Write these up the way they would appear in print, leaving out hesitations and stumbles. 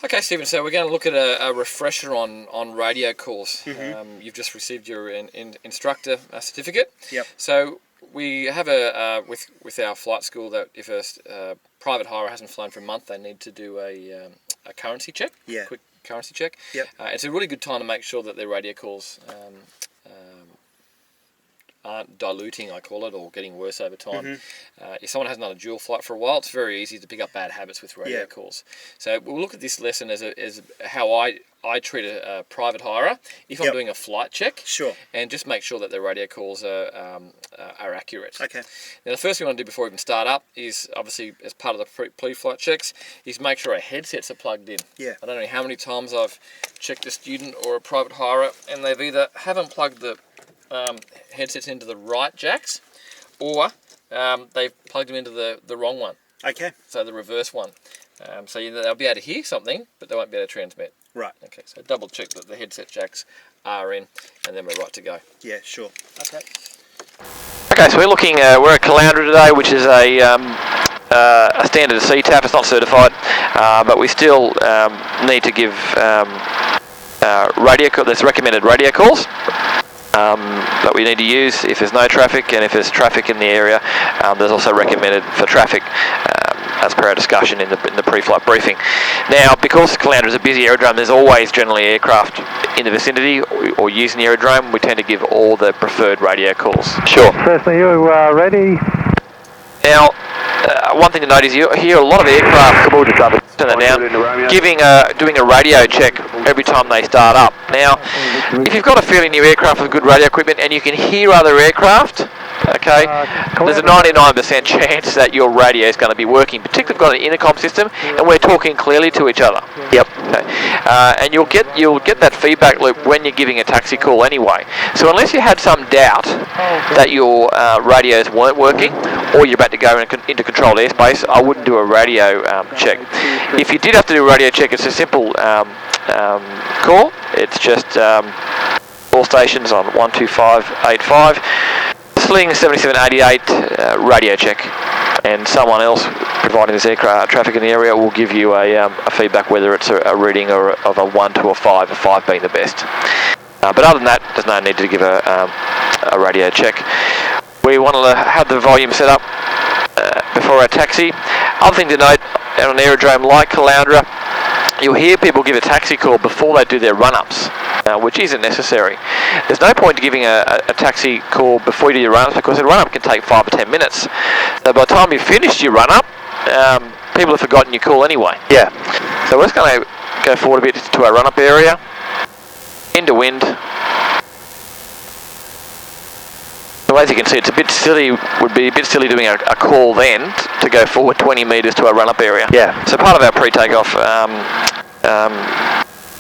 Okay, Stephen, so we're going to look at a refresher on radio calls. Mm-hmm. You've just received your instructor certificate. Yep. So we have with our flight school that if a private hirer hasn't flown for a month, they need to do a currency check, Yeah. quick currency check. Yep. It's a really good time to make sure that their radio calls aren't diluting, I call it, or getting worse over time. Mm-hmm. If someone hasn't done a dual flight for a while, it's very easy to pick up bad habits with radio Yeah. calls. So we'll look at this lesson as how I treat a private hirer if I'm Yep. doing a flight check. Sure. And just make sure that their radio calls are accurate. Okay. Now, the first thing we want to do before we even start up is, obviously, as part of the pre-flight checks, is make sure our headsets are plugged in. Yeah. I don't know how many times I've checked a student or a private hirer, and they've either haven't plugged the headsets into the right jacks, or they've plugged them into the wrong one, Okay. so the reverse one. So they'll be able to hear something, but they won't be able to transmit. Right. Okay, so double check that the headset jacks are in, and then we're right to go. Yeah, sure. Okay. Okay, so we're looking, we're at Caloundra today, which is a standard CTAF. It's not certified, but we still need to give there's recommended radio calls that we need to use if there's no traffic, and if there's traffic in the area, there's also recommended for traffic, as per our discussion in the pre-flight briefing. Now, because Caloundra is a busy aerodrome, there's always generally aircraft in the vicinity or using the aerodrome. We tend to give all the preferred radio calls. Sure. Cessna, you ready? Now, one thing to note is you hear a lot of aircraft, turn that down, doing a radio check every time they start up. Now, if you've got a fairly new aircraft with good radio equipment and you can hear other aircraft, okay, there's a 99% chance that your radio is going to be working, particularly if you've got an intercom system and we're talking clearly to each other. Yep. Okay. And you'll get that feedback loop when you're giving a taxi call anyway. So unless you had some doubt that your radios weren't working, or you're about to go into controlled airspace, I wouldn't do a radio check. If you did have to do a radio check, it's a simple call. It's just all stations on 12585. Sling 7788 radio check, and someone else providing this aircraft traffic in the area will give you a feedback whether it's a reading of a 1 to a 5, a 5 being the best. But other than that, there's no need to give a radio check. We want to have the volume set up before our taxi. Other thing to note, on an aerodrome like Caloundra, you'll hear people give a taxi call before they do their run-ups, which isn't necessary. There's no point to giving a taxi call before you do your run-ups, because a run-up can take 5 or 10 minutes. So by the time you've finished your run-up, people have forgotten your call anyway. Yeah. So we're just going to go forward a bit to our run-up area, into wind. So as you can see, it's a bit silly, would be a bit silly doing a call then to go forward 20 metres to our run-up area. Yeah. So part of our pre-takeoff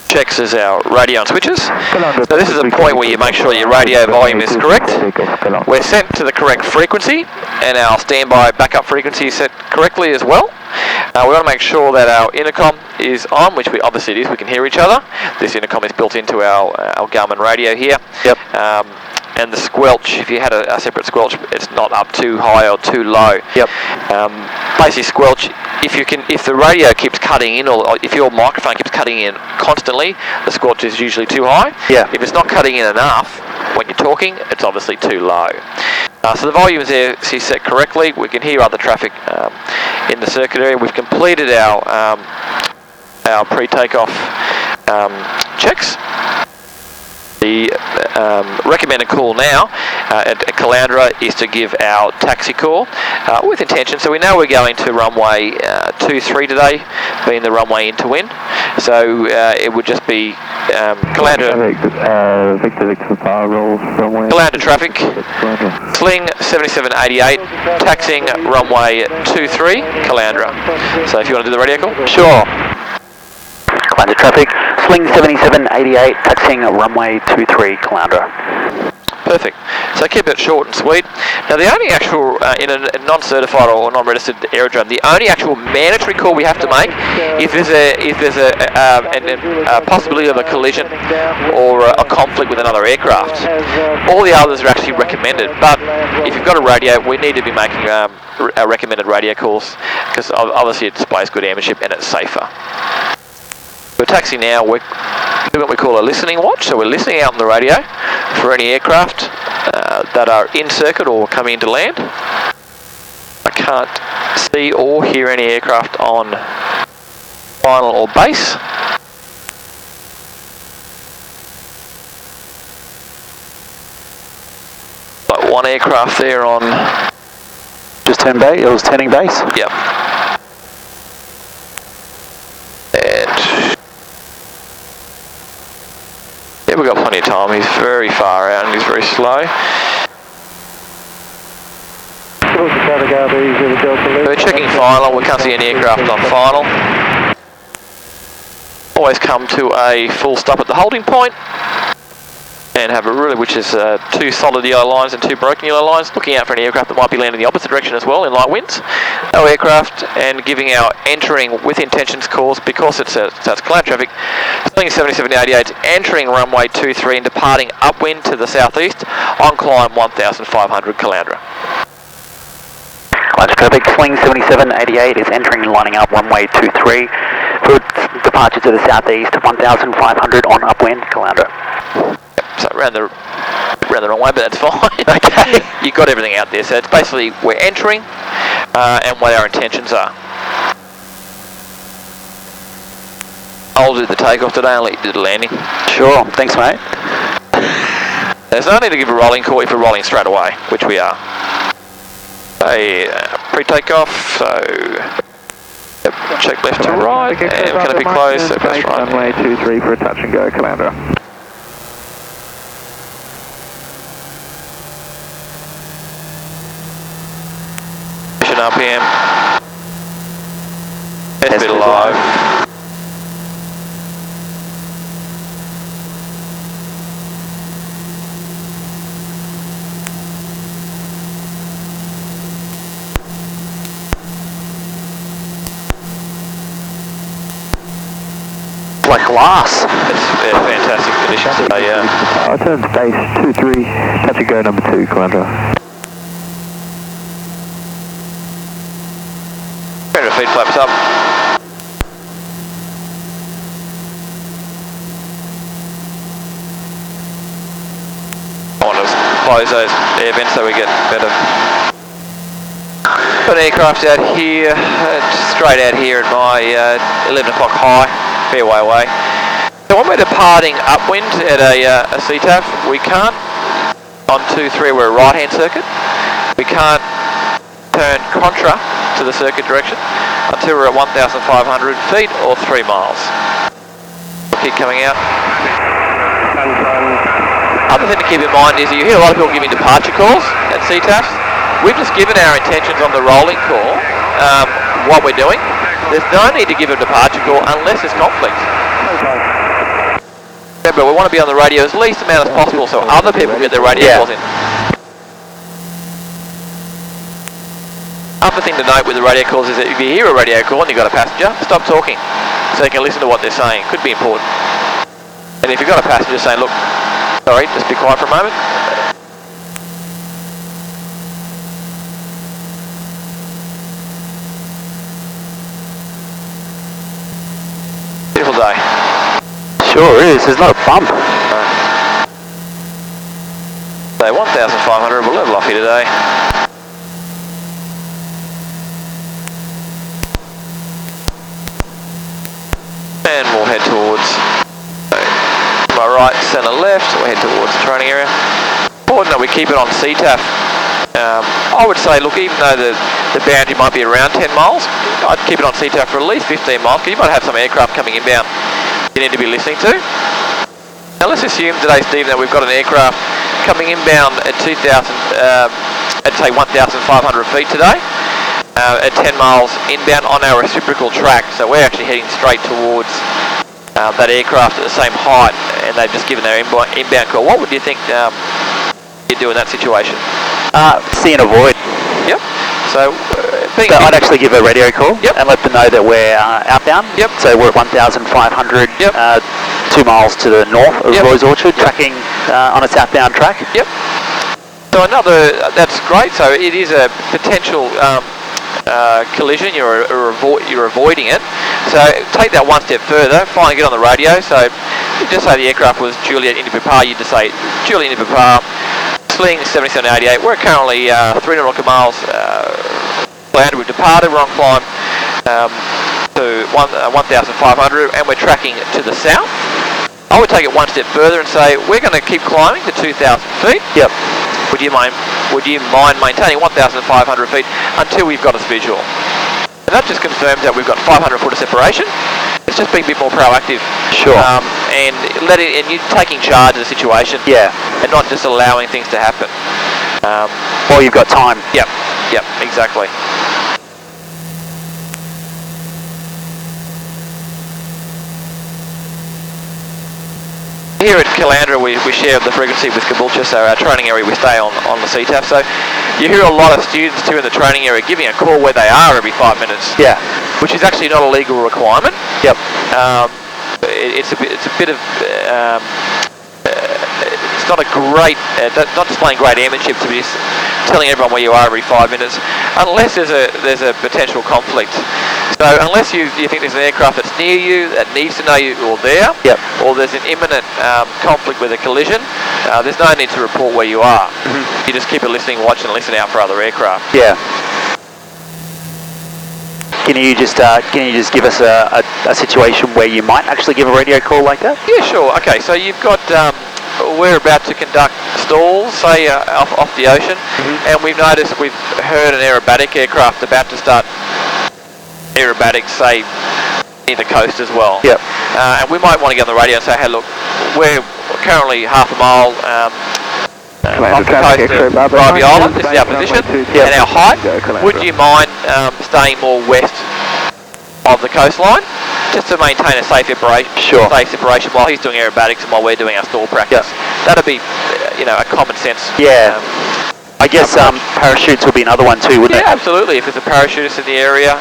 checks is our radio and switches. So this is a point where you make sure your radio volume is correct. We're set to the correct frequency, and our standby backup frequency is set correctly as well. We want to make sure that our intercom is on, which obviously it is. We can hear each other. This intercom is built into our Garmin radio here. Yep. And the squelch, if you had a separate squelch, it's not up too high or too low. Yep. Basically squelch, if the radio keeps cutting in, or if your microphone keeps cutting in constantly, the squelch is usually too high. Yeah. If it's not cutting in enough when you're talking, it's obviously too low. So the volume is there, set correctly. We can hear other traffic in the circuit area. We've completed our pre-takeoff checks. The recommended call now at Caloundra is to give our taxi call with intention. So we know we're going to runway 23 today, being the runway into wind. So it would just be Caloundra traffic, Sling 7788, taxiing runway 23, Caloundra. So if you want to do the radio call? Sure. Caloundra traffic, Sling 7788, taxiing runway 23, Caloundra. Perfect. So keep it short and sweet. Now the only actual, in a non-certified or non-registered aerodrome, the only actual mandatory call we have to make if there's a possibility of a collision or a conflict with another aircraft. All the others are actually recommended, but if you've got a radio, we need to be making our recommended radio calls, because obviously it displays good airmanship and it's safer. We're taxiing now. We're doing what we call a listening watch. So we're listening out on the radio for any aircraft that are in circuit or coming into land. I can't see or hear any aircraft on final or base. But one aircraft there on... Just turn base, it was turning base? Yep. And... yeah, we've got plenty of time. He's very far out and he's very slow. We're checking final. We can't see any aircraft on final. Always come to a full stop at the holding point and have a really, which is 2 solid yellow lines and 2 broken yellow lines, looking out for any aircraft that might be landing the opposite direction as well in light winds. No aircraft, and giving our entering with intentions calls because it's cloud traffic. Sling 7788 entering runway 23 and departing upwind to the southeast on climb 1500 Caloundra. Cloud traffic, Sling 7788 is entering and lining up runway 23 for departure to the southeast 1500 on upwind Caloundra. So ran the wrong way, but that's fine. Okay. You got everything out there. So it's basically we're entering and what our intentions are. I'll do the takeoff today and let you do the landing. Sure. Thanks, mate. There's no need to give a rolling call if we're rolling straight away, which we are. Pre-takeoff. So check left to right, and we're going to be close. So press right. Runway 23 for a touch and go, Caloundra. RPM. Test bit alive. Like glass. It's fantastic conditions today, yeah. I turned base 23, touch and go number 2, Caloundra. 300 feet flaps up. I want to close those air vents so we get better. Got an aircraft out here, straight out here at my 11 o'clock high, fairway away. So when we're departing upwind at a CTAF, we can't, on 2-3 we're a right hand circuit, we can't turn contra to the circuit direction until we're at 1,500 feet or 3 miles. Keep coming out. Other thing to keep in mind is you hear a lot of people giving departure calls at CTAFs. We've just given our intentions on the rolling call, what we're doing. There's no need to give a departure call unless there's conflict. Remember, we want to be on the radio as least amount as possible so other people get their radio calls in. Other thing to note with the radio calls is that if you hear a radio call and you've got a passenger, stop talking so you can listen to what they're saying. Could be important. And if you've got a passenger saying, look, sorry, just be quiet for a moment. Beautiful day. Sure is, there's not a bump. So 1,500, we'll level off here today. And we'll head towards, so my right, centre, left, we'll head towards the training area. Important that we keep it on CTAF. I would say, look, even though the boundary might be around 10 miles, I'd keep it on CTAF for at least 15 miles, because you might have some aircraft coming inbound you need to be listening to. Now let's assume today, Stephen, that we've got an aircraft coming inbound at 2,000, at say 1,500 feet today. At 10 miles inbound on our reciprocal track, so we're actually heading straight towards that aircraft at the same height, and they've just given their inbound call. What would you think you'd do in that situation? See and avoid. Yep. So I'd actually give a radio call and let them know that we're outbound. Yep. So we're at 1,500, 2 miles to the north of Roy's Orchard, tracking on its outbound track. Yep. So that's great. So it is a potential collision, you're avoiding it. So take that one step further, finally get on the radio. So just say the aircraft was Juliet India Papa, you just say Juliet India Papa, sling 7788. We're currently 3 nautical miles landed. We've departed, we're on climb to 1,500 and we're tracking to the south. I would take it one step further and say we're going to keep climbing to 2,000 feet. Yep. Would you mind maintaining 1,500 feet until we've got us visual? And that just confirms that we've got 500 foot of separation. It's just being a bit more proactive. Sure. And you're taking charge of the situation. Yeah. And not just allowing things to happen. While you've got time. Yep, exactly. Here at Caloundra we share the frequency with Caboolture, so our training area we stay on the CTAF. So you hear a lot of students too in the training area giving a call where they are every 5 minutes. Yeah. Which is actually not a legal requirement. Yep. It's a bit of it's not a great, not displaying great airmanship to be telling everyone where you are every 5 minutes, unless there's a potential conflict. So unless you think there's an aircraft that's near you that needs to know you're there, yep, or there's an imminent conflict with a collision, there's no need to report where you are. Mm-hmm. You just keep a listening watch and listen out for other aircraft. Yeah. Can you just give us a situation where you might actually give a radio call like that? Yeah, sure. Okay, so you've got we're about to conduct stalls, say off the ocean, mm-hmm, and we've heard an aerobatic aircraft about to start aerobatics, say near the coast as well. Yep. And we might want to get on the radio and say, hey, look, we're currently half a mile off the coast of Bribey Island. This is our position and our height. Would you mind staying more west of the coastline, just to maintain a safe separation? Sure. Safe separation while he's doing aerobatics and while we're doing our stall practice. Yep. That'd be, a common sense. Yeah. I guess parachutes would be another one too, wouldn't it? Yeah, absolutely. If there's a parachutist in the area,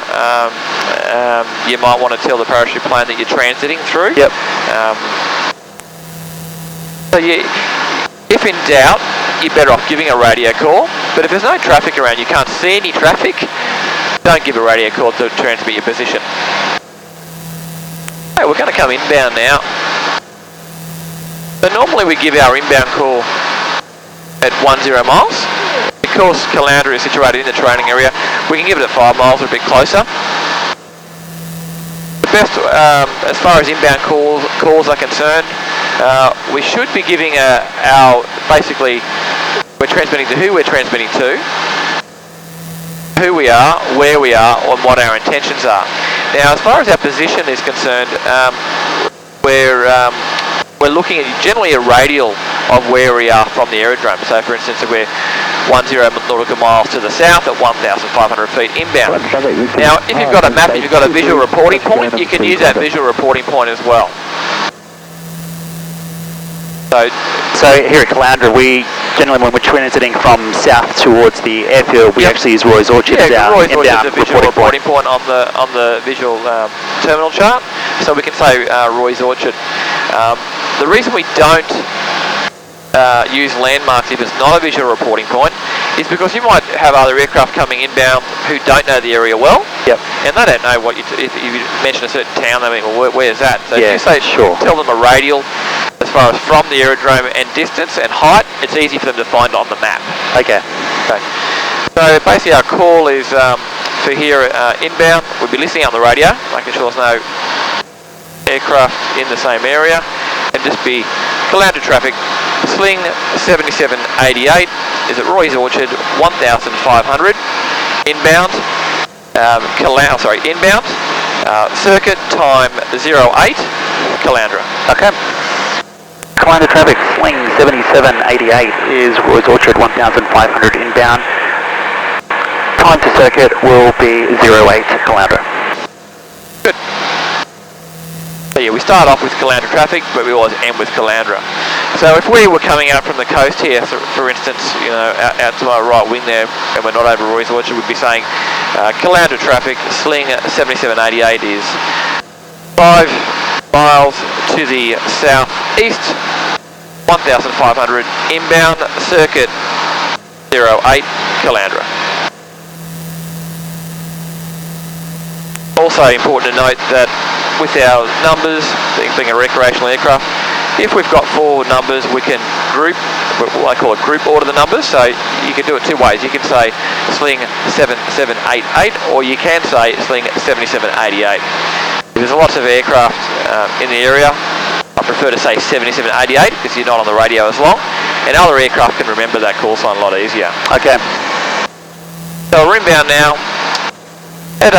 you might want to tell the parachute plane that you're transiting through. Yep. If in doubt, you're better off giving a radio call. But if there's no traffic around, you can't see any traffic, don't give a radio call to transmit your position. Hey, we're going to come inbound now. So normally we give our inbound call at 10 miles. Because Caloundra is situated in the training area, we can give it at 5 miles or a bit closer. The best, as far as inbound calls are concerned, we should be giving basically, we're transmitting to who we're transmitting to, who we are, where we are, and what our intentions are. Now, as far as our position is concerned, we're looking at generally a radial of where we are from the aerodrome. So, for instance, if we're 10 nautical miles to the south at 1,500 feet inbound. Now, if you've got a map, if you've got a visual reporting point, you can use that visual reporting point as well. So here at Caloundra, we generally, when we're transiting from south towards the airfield, we actually use Roy's Orchard as our inbound reporting point on the visual terminal chart. So we can say Roy's Orchard. The reason we don't use landmarks if it's not a visual reporting point is because you might have other aircraft coming inbound who don't know the area well. Yep. And they don't know what if you mention a certain town, they mean, well, where's that? So yeah, if you say, sure, tell them a radial as far as from the aerodrome and distance and height, it's easy for them to find on the map. Okay. So basically our call is for here inbound, we'll be listening on the radio, making sure there's no aircraft in the same area, and just be Caloundra traffic, sling 7788 is at Roy's Orchard, 1,500 inbound, inbound, circuit time 08, Caloundra. Okay. Caloundra traffic, sling 7788 is Roy's Orchard, 1,500 inbound. Time to circuit will be 08, Caloundra. Good. So yeah, we start off with Caloundra traffic, but we always end with Caloundra. So if we were coming out from the coast here, for instance, out to our right wing there, and we're not over Roy's Orchard, we'd be saying Caloundra traffic, sling 7788 is 5 miles to the southeast, 1,500 inbound, circuit 08, Caloundra. also important to note that with our numbers, being a recreational aircraft, if we've got 4 numbers, we can group, what I call it, group order the numbers. So you can do it 2 ways. You can say sling 7788, or you can say sling 7788. There's lots of aircraft in the area. I prefer to say 7788 because you're not on the radio as long, and other aircraft can remember that call sign a lot easier. Okay. So we're inbound now at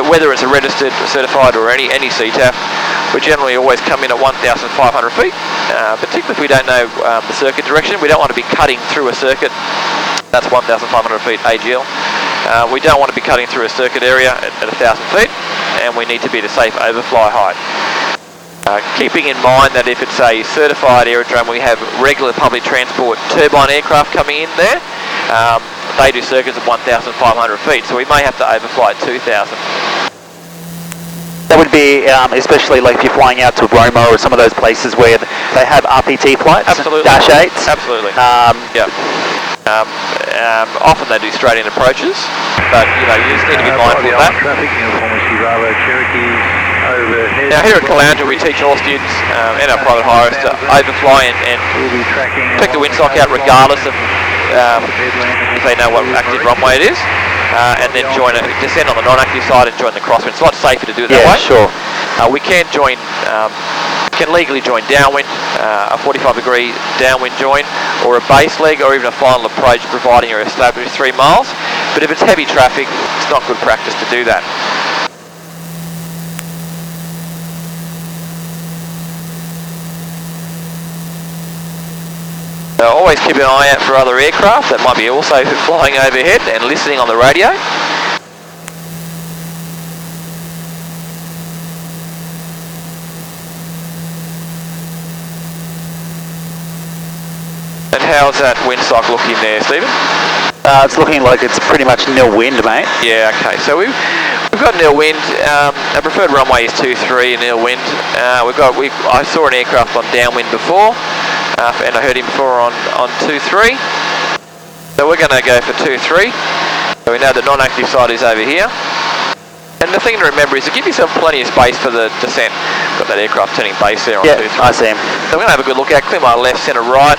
whether it's a registered, certified, or any CTAF. We generally always come in at 1,500 feet, particularly if we don't know the circuit direction. We don't want to be cutting through a circuit. That's 1,500 feet AGL. We don't want to be cutting through a circuit area at 1,000 feet, and we need to be at a safe overfly height. Keeping in mind that if it's a certified aerodrome, we have regular public transport turbine aircraft coming in there. They do circuits at 1,500 feet, so we may have to overfly at 2,000. That would be especially like if you're flying out to Roma or some of those places where they have RPT flights, Absolutely. Dash 8s. Absolutely. Yeah. Often they do straight-in approaches, but you just need to be mindful of that. Now here at Caloundra, we teach all students and our private hires to overfly and check the windsock out regardless of if they know what active runway it is, and then descend on the non-active side and join the crosswind. It's a lot safer to do it that way. Sure. We can legally join downwind, a 45-degree downwind join, or a base leg, or even a final approach, providing you're established 3 miles. But if it's heavy traffic, it's not good practice to do that. So always keep an eye out for other aircraft that might be also flying overhead and listening on the radio. And how's that windsock looking there, Stephen? It's looking like it's pretty much nil wind, mate. Yeah, okay. So we've got nil wind. Our preferred runway is 23 nil wind. I saw an aircraft on downwind before, and I heard him before on 23. So we're going to go for 23. So we know the non-active side is over here. And the thing to remember is to give yourself plenty of space for the descent. Got that aircraft turning base there on 23. I see him. So we're going to have a good look at, clear my left, centre, right.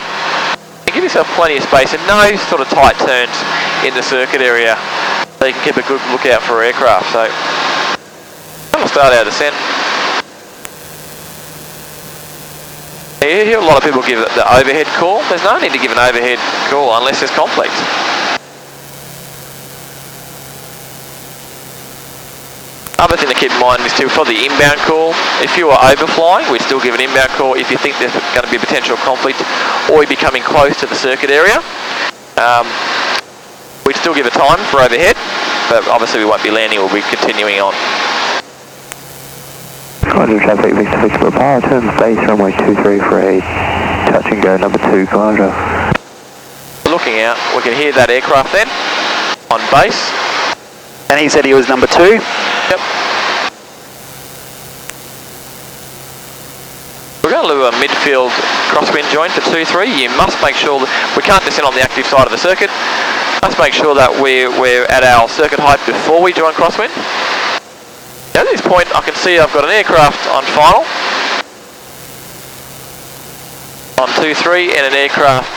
Give yourself plenty of space and no sort of tight turns in the circuit area, so you can keep a good lookout for aircraft. So we'll start our descent. You hear a lot of people give it the overhead call. There's no need to give an overhead call unless there's conflict. Other thing to keep in mind is for the inbound call, if you are overflying, we'd still give an inbound call if you think there's going to be potential conflict or you're becoming close to the circuit area. We'd still give a time for overhead, but obviously we won't be landing, we'll be continuing on. Caloundra traffic, Victor Victor Power, turn base runway 23 for a touch and go number 2, Caloundra. Looking out, we can hear that aircraft then, on base. And he said he was number 2? Yep. We're going to do a midfield crosswind join for 2-3. You must make sure that we can't descend on the active side of the circuit. Must make sure that we're at our circuit height before we join crosswind. Now at this point I can see I've got an aircraft on final on 2-3 and an aircraft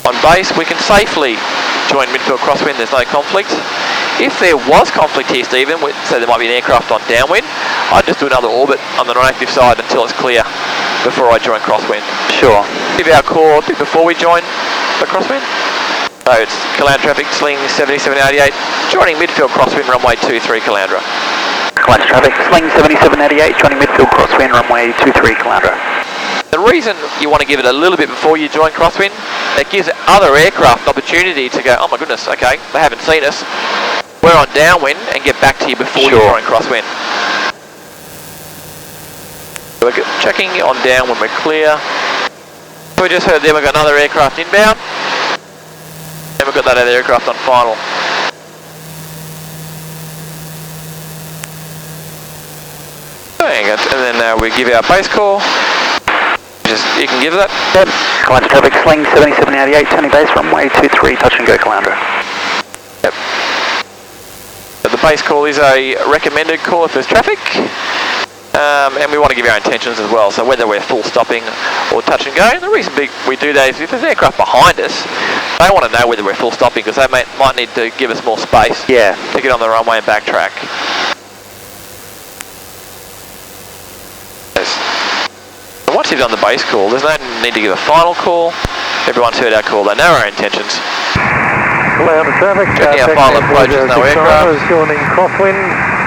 on base. We can safely join midfield crosswind, there's no conflict. If there was conflict here, Stephen, so there might be an aircraft on downwind, I'd just do another orbit on the non-active side until it's clear before I join crosswind. Sure. Give our call before we join the crosswind. So it's Caloundra traffic, sling 7788, joining midfield crosswind, runway 23 Caloundra. Caloundra traffic, sling 7788, joining midfield crosswind, runway 23 Caloundra. The reason you want to give it a little bit before you join crosswind, it gives other aircraft an opportunity to go, oh my goodness, okay, they haven't seen us. We're on downwind, and get back to you before you join crosswind. So we're checking on downwind, we're clear. So we just heard there we've got another aircraft inbound. And we've got that other aircraft on final. And then we give our base call. You can give that. Yep. Caloundra traffic, sling 7788, turning base runway 23, touch and go Caloundra. Yep. base call is a recommended call if there's traffic. And we want to give our intentions as well, so whether we're full stopping or touch and go. And the reason we do that is if there's aircraft behind us, they want to know whether we're full stopping because they might need to give us more space to get on the runway and backtrack. Once you've done the base call, there's no need to give a final call. Everyone's heard our call, they know our intentions. Cloud traffic. Checking our final approaches, no aircraft. Joining crosswind,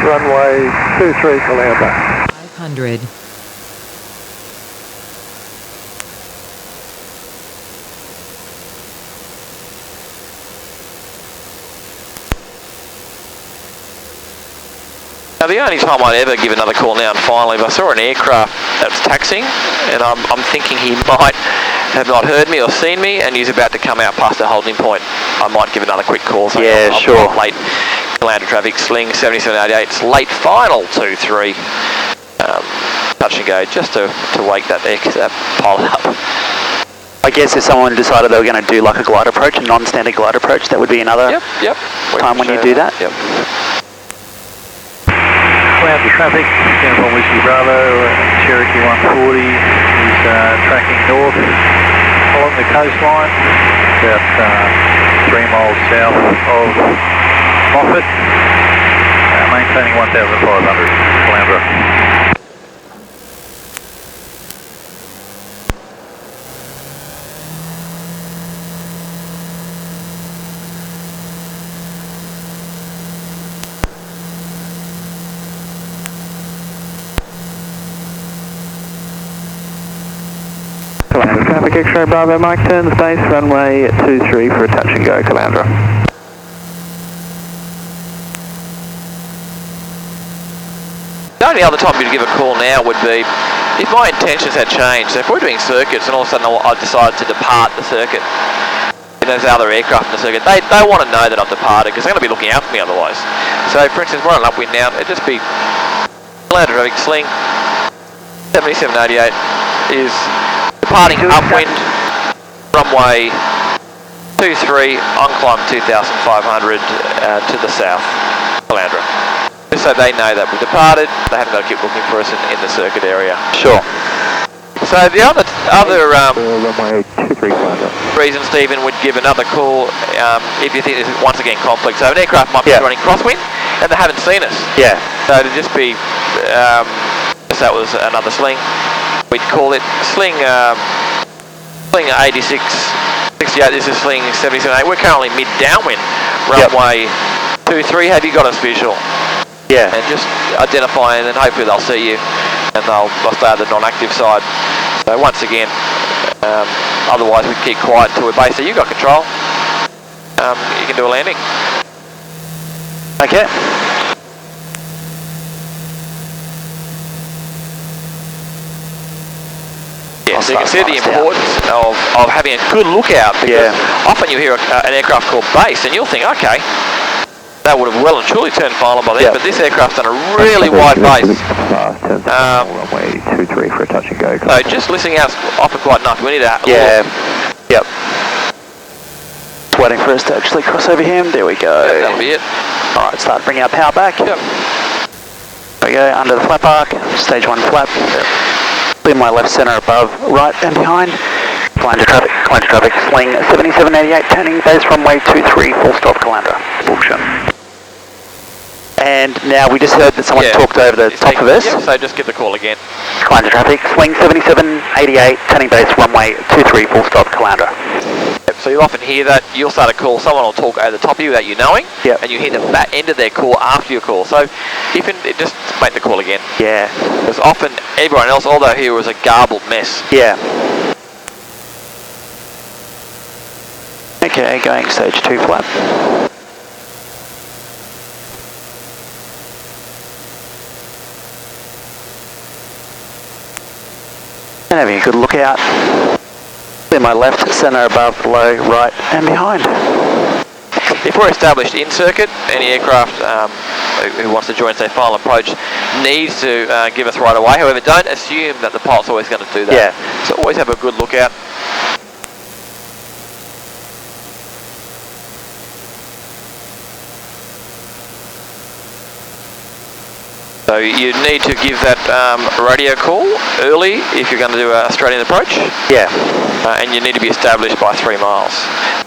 runway 23 Caloundra. 500. Now the only time I'd ever give another call now and finally, if I saw an aircraft that's taxiing and I'm thinking he might have not heard me or seen me and he's about to come out past the holding point, I might give another quick call. So I'm late. Caloundra traffic, sling 7788, it's late final 23. Touch and go just to wake that pilot up. I guess if someone decided they were going to do like a glide approach, a non-standard glide approach, that would be another time when you do that. Yep. Caloundra traffic, Uniform Whiskey Bravo, Cherokee 140 is tracking north along the coastline, about 3 miles south of Moffat, maintaining 1,500 Caloundra. Caloundra traffic, X-ray Bravo, Mike turns base, runway 23 for a touch and go, Caloundra. The only other time you'd give a call now would be if my intentions had changed. So if we're doing circuits and all of a sudden I decide to depart the circuit, and there's other aircraft in the circuit, they want to know that I've departed because they're going to be looking out for me otherwise. So for instance, we're on an upwind now, it'd just be Caloundra traffic, sling 7788 is departing upwind, runway 23, on climb 2,500 to the south, Caloundra. Just so they know that we've departed, they haven't got to keep looking for us in the circuit area. Sure. So the other runway 23 Caloundra. reason Stephen would give another call if you think this is once again conflict. So an aircraft might be running crosswind and they haven't seen us. Yeah. So it'd just be, if that was another sling, we'd call it sling 86, 68, this is sling 77, we're currently mid downwind, runway 23, have you got us visual? Yeah. And just identify and then hopefully they'll see you and they'll stay on the non-active side. So once again, otherwise we keep quiet until we're based. So you've got control, you can do a landing. Okay. Yeah, so you can see the importance of having a good lookout because often you hear an aircraft called base and you'll think, okay, that would have well and truly turned final by then, but this aircraft's done a really wide base. Runway 23 for a touch and go. So just listening out's often quite enough. We need to Yep. It's waiting for us to actually cross over him. There we go. that'll be it. Alright, start bringing our power back. Yep. There we go, under the flap arc, stage 1 flap. Clear my left, centre, above, right and behind. Caloundra traffic, sling 7788, turning base runway 23, full stop Caloundra. Bullshit. And now we just heard that someone talked over the top of us. Yep, so just give the call again. Caloundra traffic, swing 7788, turning base runway 23, full stop Caloundra. Yep, so you'll often hear that, you'll start a call, someone will talk over the top of you without you knowing, and you hear the back end of their call after your call. So you can just make the call again. Yeah. Because often everyone else, all they hear is a garbled mess. Yeah. Okay, going stage 2 flap. And having a good look out. Clear my left, centre, above, below, right and behind. If we're established in circuit, any aircraft who wants to join, say, final approach needs to give us right away. However, don't assume that the pilot's always going to do that. Yeah. So always have a good look out. So you need to give that radio call early if you're going to do a Australian approach. Yeah. And you need to be established by 3 miles.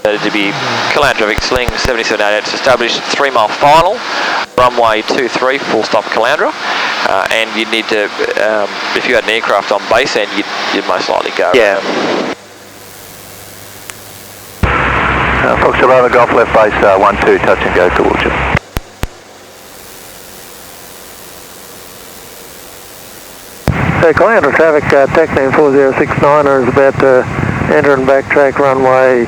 So to be Caloundra traffic sling 7788 to establish 3 mile final, runway 23 full stop Caloundra. And you need to, if you had an aircraft on base end, you'd most likely go. Yeah. Fox Bravo Golf left base 12, touch and go towards you. Hey, Caloundra traffic, TechName 4069 is about to enter and backtrack runway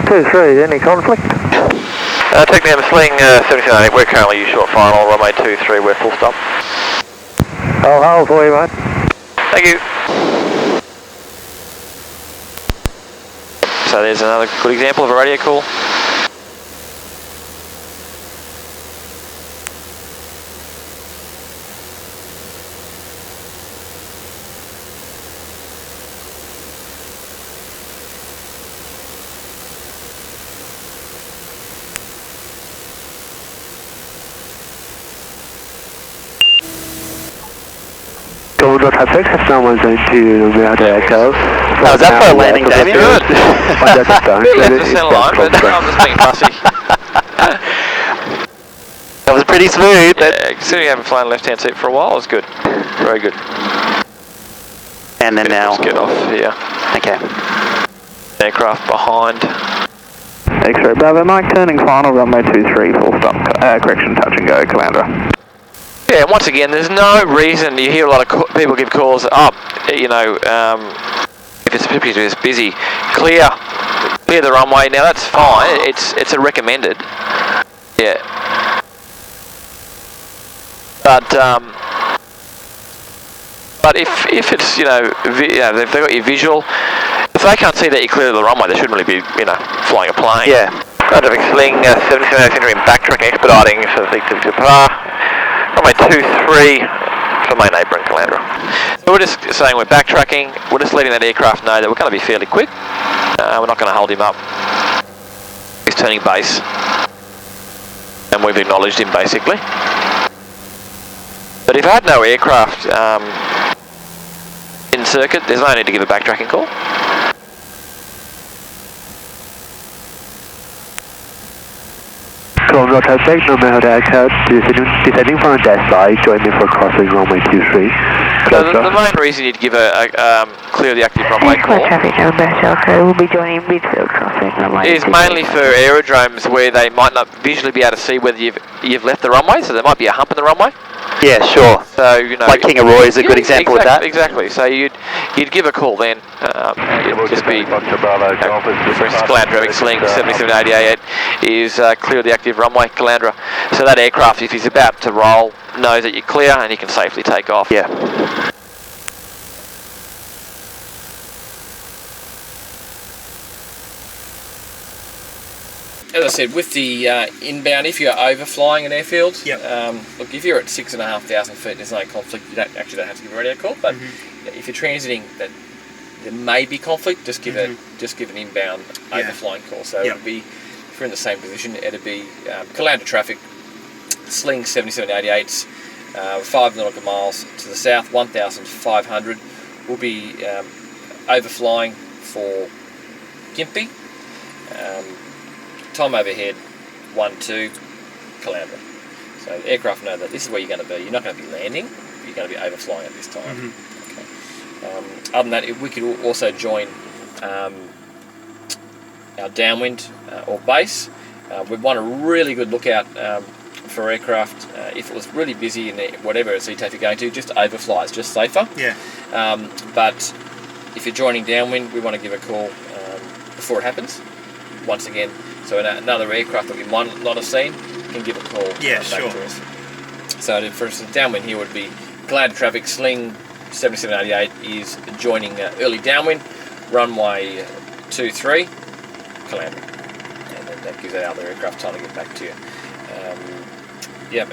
23. Any conflict? TechName sling 7788, we're currently short final, runway 23, we're full stop. I'll hold for you, mate. Thank you. So there's another good example of a radio call. Traffic, someone's going to Radio Calls. Oh, is that for a landing, Damien? Good. Left the centre line, but I'm just being fussy. That was pretty smooth. Yeah, considering you haven't flown left-hand seat for a while, it's good. Very good. And then now... Let's get off here. Okay. Aircraft behind. X-ray Bravo Mike, turning final, runway 23, full stop, correction, touch and go, Caloundra. Yeah, once again, there's no reason. You hear a lot of people give calls up, you know, if it's particularly busy, clear the runway. Now that's fine. It's a recommended. Yeah. But if it's if they've got your visual, if they can't see that you're clear of the runway, they shouldn't really be flying a plane. Yeah. Traffic sling 77 centering backtracking expediting so to par. Runway 23 for main neighbouring Caloundra. So we're just saying we're backtracking, we're just letting that aircraft know that we're going to be fairly quick. We're not going to hold him up. He's turning base. And we've acknowledged him basically. But if I had no aircraft in circuit, there's no need to give a backtracking call. Caloundra traffic, no matter code, descending from dash side, join me for crossing runway 23. So the main reason you'd give a clear the active runway call traffic, no matter code, we'll be joining midfield crossing runway is mainly for aerodromes where they might not visually be able to see whether you've left the runway, so there might be a hump in the runway. Yeah, sure. So like King of Roy is a good example of that. Exactly. So you'd give a call then. It'll just be, for instance, Caloundra sling 7788 is clear the active runway Caloundra. So that aircraft, if he's about to roll, knows that you're clear and he can safely take off. Yeah. As I said, with the inbound, if you're overflying an airfield, look, if you're at 6,500 feet, there's no conflict. You don't have to give a radio call. But if you're transiting, that there may be conflict. Just give an inbound overflying call. So it would be, if you're in the same position, it'd be Caloundra traffic, sling 7788s, 5 nautical miles to the south, 1,500. We'll be overflying for Gympie. Time overhead, 12, Caloundra. So the aircraft know that this is where you're going to be. You're not going to be landing, you're going to be overflying at this time. Okay. Other than that, we could also join our downwind or base. We'd want a really good lookout for aircraft. If it was really busy in whatever CTAF you're going to, just overfly. It's just safer. Yeah. But if you're joining downwind, we want to give a call before it happens. Once again, so another aircraft that we might not have seen can give a call back to us. So for instance, downwind here would be Caloundra traffic, sling 7788 is joining early downwind, runway 23, Caloundra. And then that gives our other aircraft time to get back to you.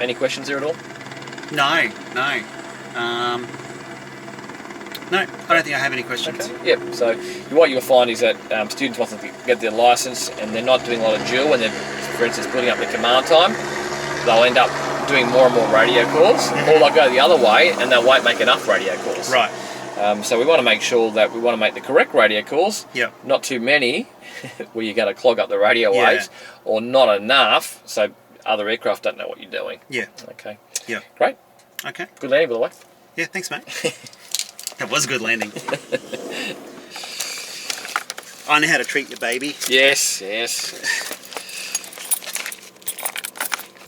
Any questions there at all? No. No, I don't think I have any questions. Okay. Yep. So what you'll find is that students want to get their license and they're not doing a lot of dual when they're, for instance, building up their command time. They'll end up doing more and more radio calls, or they'll go the other way and they won't make enough radio calls. Right. So we want to make sure that we want to make the correct radio calls, Yep. not too many, where you're going to clog up the radio Yeah. waves, or not enough, so other aircraft don't know what you're doing. Yeah. Okay. Yeah. Great. Okay. Good landing, by the way. Yeah, thanks, mate. That was a good landing. I know how to treat your baby. Yes, yes.